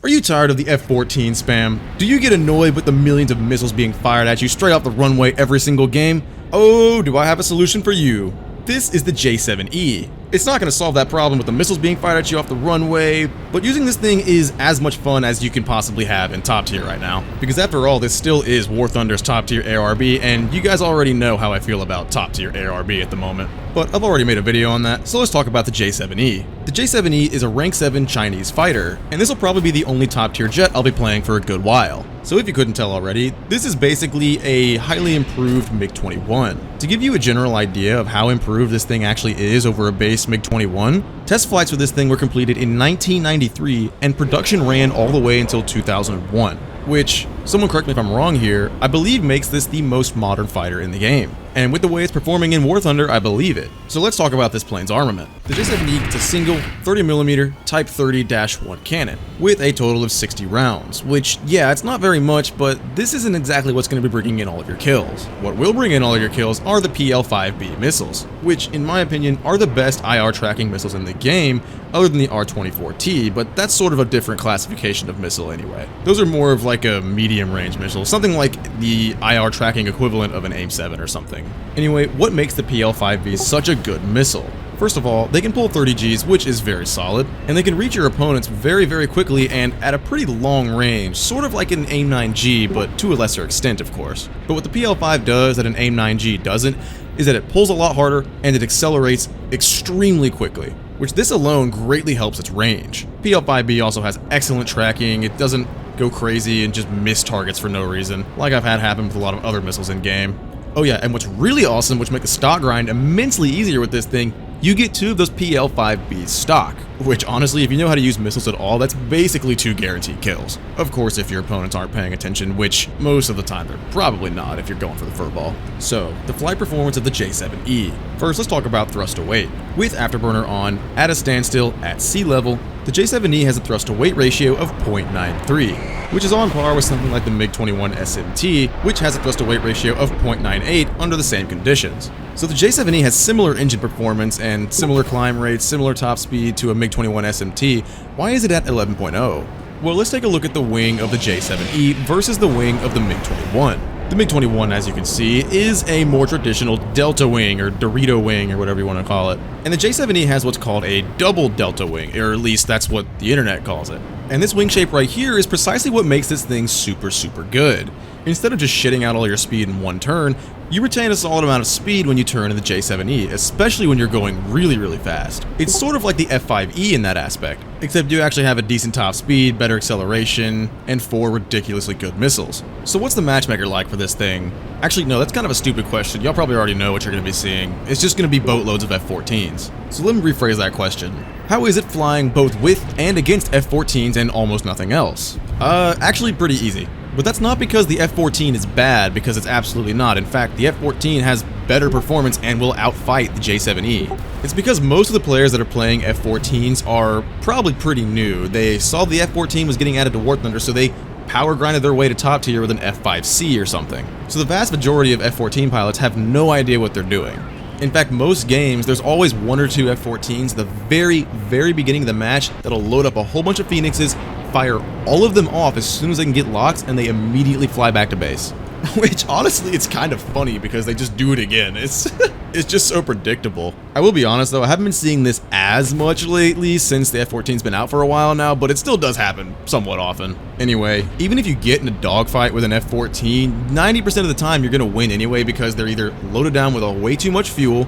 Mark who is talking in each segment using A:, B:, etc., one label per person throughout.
A: Are you tired of the F-14 spam? Do you get annoyed with the millions of missiles being fired at you straight off the runway every single game? Oh, do I have a solution for you. This is the J-7E. It's not going to solve that problem with the missiles being fired at you off the runway, but using this thing is as much fun as you can possibly have in top tier right now. Because after all, this still is War Thunder's top tier ARB, and you guys already know how I feel about top tier ARB at the moment. But I've already made a video on that, so let's talk about the J-7E. The J-7E is a rank 7 Chinese fighter, and this will probably be the only top tier jet I'll be playing for a good while. So if you couldn't tell already, this is basically a highly improved MiG-21. To give you a general idea of how improved this thing actually is over a base MiG-21, test flights for this thing were completed in 1993 and production ran all the way until 2001, which, someone correct me if I'm wrong here, I believe makes this the most modern fighter in the game. And with the way it's performing in War Thunder, I believe it. So let's talk about this plane's armament. The J-7E gets a single 30mm Type 30-1 cannon, with a total of 60 rounds, which, yeah, it's not very much, but this isn't exactly what's going to be bringing in all of your kills. What will bring in all of your kills are the PL-5B missiles, which, in my opinion, are the best IR tracking missiles in the game, other than the R-24T, but that's sort of a different classification of missile anyway. Those are more of like a medium-range missile, something like the IR tracking equivalent of an AIM-7 or something. Anyway, what makes the PL-5B such a good missile? First of all, they can pull 30 Gs, which is very solid, and they can reach your opponents very, very quickly and at a pretty long range, sort of like an AIM-9G, but to a lesser extent, of course. But what the PL-5 does that an AIM-9G doesn't is that it pulls a lot harder and it accelerates extremely quickly, which this alone greatly helps its range. PL-5B also has excellent tracking. It doesn't go crazy and just miss targets for no reason, like I've had happen with a lot of other missiles in game. Oh yeah, and what's really awesome, which makes the stock grind immensely easier with this thing, you get 2 of those PL-5Bs stock, which honestly, if you know how to use missiles at all, that's basically 2 guaranteed kills. Of course, if your opponents aren't paying attention, which most of the time they're probably not if you're going for the furball. So, the flight performance of the J-7E. First, let's talk about thrust to weight. With afterburner on, at a standstill, at sea level, the J-7E has a thrust to weight ratio of 0.93, which is on par with something like the MiG-21 SMT, which has a thrust to weight ratio of 0.98 under the same conditions. So the J-7E has similar engine performance and similar climb rates, similar top speed to a MiG-21 SMT. Why is it at 11.0? Well, let's take a look at the wing of the J-7E versus the wing of the MiG-21. The MiG-21, as you can see, is a more traditional delta wing or Dorito wing or whatever you want to call it. And the J-7E has what's called a double delta wing, or at least that's what the internet calls it. And this wing shape right here is precisely what makes this thing super, super good. Instead of just shitting out all your speed in one turn, you retain a solid amount of speed when you turn in the J-7E, especially when you're going really, really fast. It's sort of like the F-5E in that aspect, except you actually have a decent top speed, better acceleration, and 4 ridiculously good missiles. So what's the Matchmaker like for this thing? Actually, no, that's kind of a stupid question. Y'all probably already know what you're going to be seeing. It's just going to be boatloads of F-14's. So let me rephrase that question. How is it flying both with and against F-14's and almost nothing else? Actually pretty easy. But that's not because the F-14 is bad, because it's absolutely not. In fact, the F-14 has better performance and will outfight the J-7E. It's because most of the players that are playing F-14s are probably pretty new. They saw the F-14 was getting added to War Thunder, so they power grinded their way to top tier with an F-5C or something. So the vast majority of F-14 pilots have no idea what they're doing. In fact, most games, there's always 1 or 2 F-14s at the very, very beginning of the match that'll load up a whole bunch of Phoenixes, fire all of them off as soon as they can get locks, and they immediately fly back to base. Which, honestly, it's kind of funny because they just do it again. It's just so predictable. I will be honest, though, I haven't been seeing this as much lately since the F-14's been out for a while now, but it still does happen somewhat often. Anyway, even if you get in a dogfight with an F-14, 90% of the time you're going to win anyway because they're either loaded down with way too much fuel,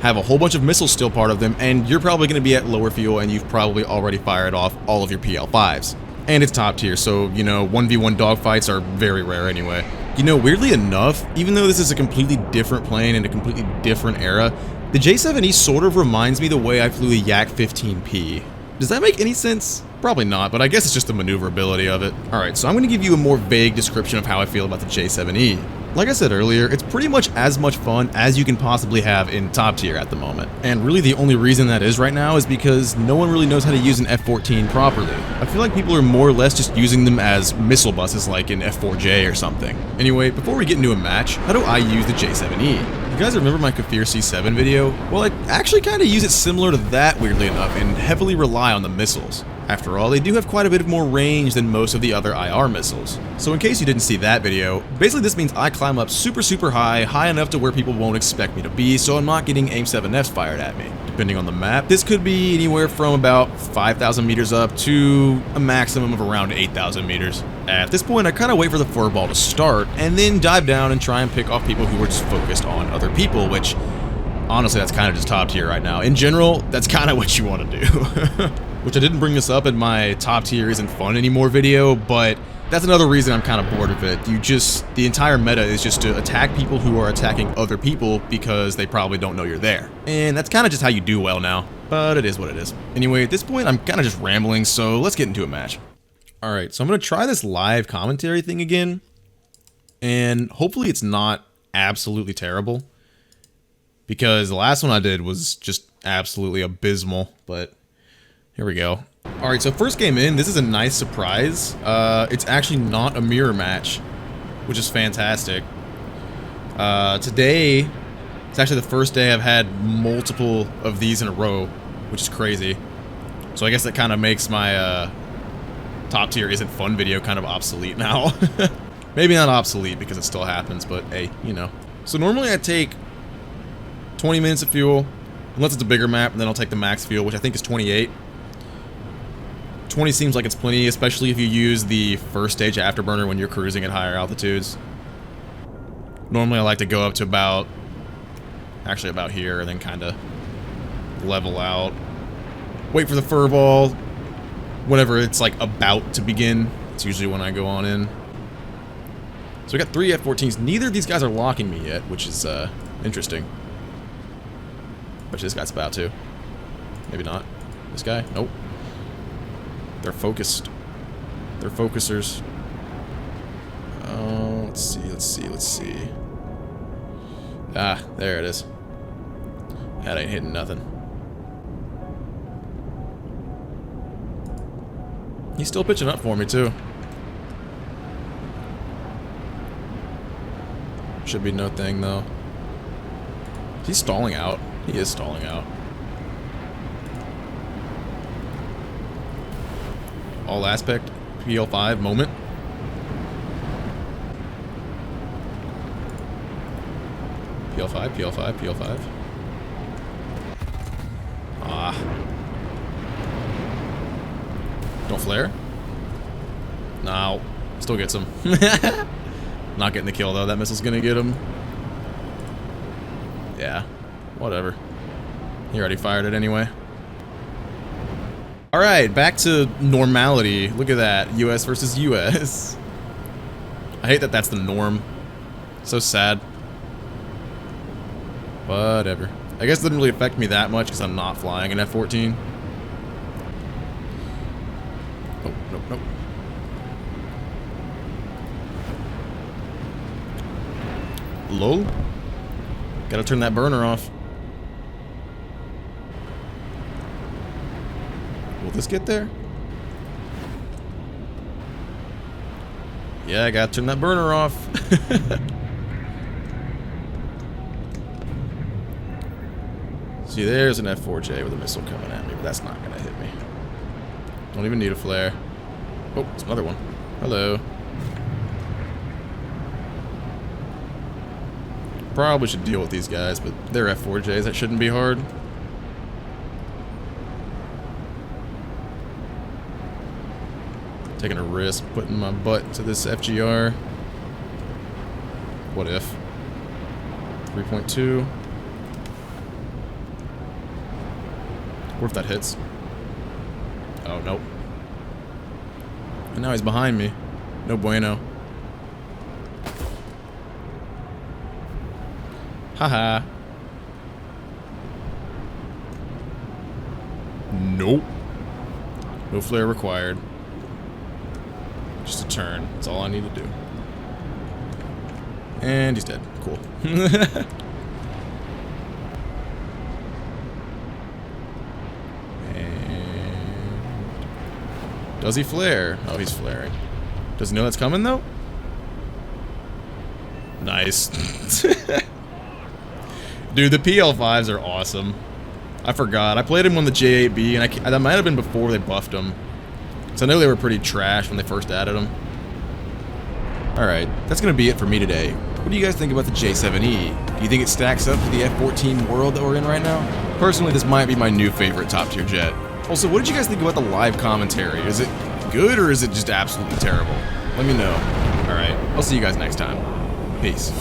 A: have a whole bunch of missiles still part of them, and you're probably going to be at lower fuel and you've probably already fired off all of your PL-5s. And it's top tier, so, you know, 1v1 dogfights are very rare anyway. You know, weirdly enough, even though this is a completely different plane in a completely different era, the J-7E sort of reminds me the way I flew the Yak-15P. Does that make any sense? Probably not, but I guess it's just the maneuverability of it. Alright, so I'm going to give you a more vague description of how I feel about the J-7E. Like I said earlier, it's pretty much as much fun as you can possibly have in top tier at the moment. And really the only reason that is right now is because no one really knows how to use an F-14 properly. I feel like people are more or less just using them as missile buses like an F-4J or something. Anyway, before we get into a match, how do I use the J-7E? You guys remember my Kafir C7 video? Well, I actually kind of use it similar to that, weirdly enough, and heavily rely on the missiles. After all, they do have quite a bit more range than most of the other IR missiles. So in case you didn't see that video, basically this means I climb up super high, high enough to where people won't expect me to be, so I'm not getting AIM-7Fs fired at me. Depending on the map, this could be anywhere from about 5,000 meters up to a maximum of around 8,000 meters. At this point, I kind of wait for the furball to start, and then dive down and try and pick off people who are just focused on other people, which, honestly, that's kind of just top tier right now. In general, that's kind of what you want to do. Which I didn't bring this up in my top tier isn't fun anymore video, but that's another reason I'm kind of bored of it. The entire meta is just to attack people who are attacking other people because they probably don't know you're there. And that's kind of just how you do well now, but it is what it is. Anyway, at this point, I'm kind of just rambling, so let's get into a match. Alright, so I'm going to try this live commentary thing again, and hopefully it's not absolutely terrible, because the last one I did was just absolutely abysmal, but here we go. Alright, so first game in, this is a nice surprise. It's actually not a mirror match, which is fantastic. Today, it's actually the first day I've had multiple of these in a row, which is crazy. So I guess that kind of makes my top tier isn't fun video kind of obsolete now. Maybe not obsolete because it still happens, but hey, you know. So normally I take 20 minutes of fuel, unless it's a bigger map, and then I'll take the max fuel, which I think is 28. 20 seems like it's plenty, especially if you use the first stage afterburner when you're cruising at higher altitudes. Normally I like to go up to about here, and then kind of level out. Wait for the furball. Whenever it's like about to begin, it's usually when I go on in. So we got 3 F-14's. Neither of these guys are locking me yet, which is interesting. But this guy's about to. Maybe not. This guy? Nope. They're focused. They're focusers. Let's see. Ah, there it is. That ain't hitting nothing. He's still pitching up for me, too. Should be no thing, though. He's stalling out. He is stalling out. All aspect, PL5 moment. PL5. Ah. Don't flare. No. Still gets him. Not getting the kill, though. That missile's gonna get him. Yeah. Whatever. He already fired it anyway. Alright, back to normality. Look at that. US versus US. I hate that that's the norm. So sad. Whatever. I guess it didn't really affect me that much because I'm not flying an F-14. Oh, nope. Lol. Gotta turn that burner off. Will this get there? Yeah, I gotta turn that burner off. See, there's an F-4J with a missile coming at me, but that's not gonna hit me. Don't even need a flare. Oh, it's another one. Hello. Probably should deal with these guys, but they're F-4Js. That shouldn't be hard. Taking a risk, putting my butt to this FGR. What if? 3.2. What if that hits? Oh, nope. And now he's behind me. No bueno. Haha. Nope. No flare required. Just a turn. That's all I need to do. And he's dead. Cool. Does he flare? Oh, he's flaring. Does he know that's coming, though? Nice. Dude, the PL5s are awesome. I forgot. I played him on the J-8B, and that might have been before they buffed him. So I know they were pretty trash when they first added them. Alright, that's going to be it for me today. What do you guys think about the J-7E? Do you think it stacks up to the F-14 world that we're in right now? Personally, this might be my new favorite top tier jet. Also, what did you guys think about the live commentary? Is it good or is it just absolutely terrible? Let me know. Alright, I'll see you guys next time. Peace.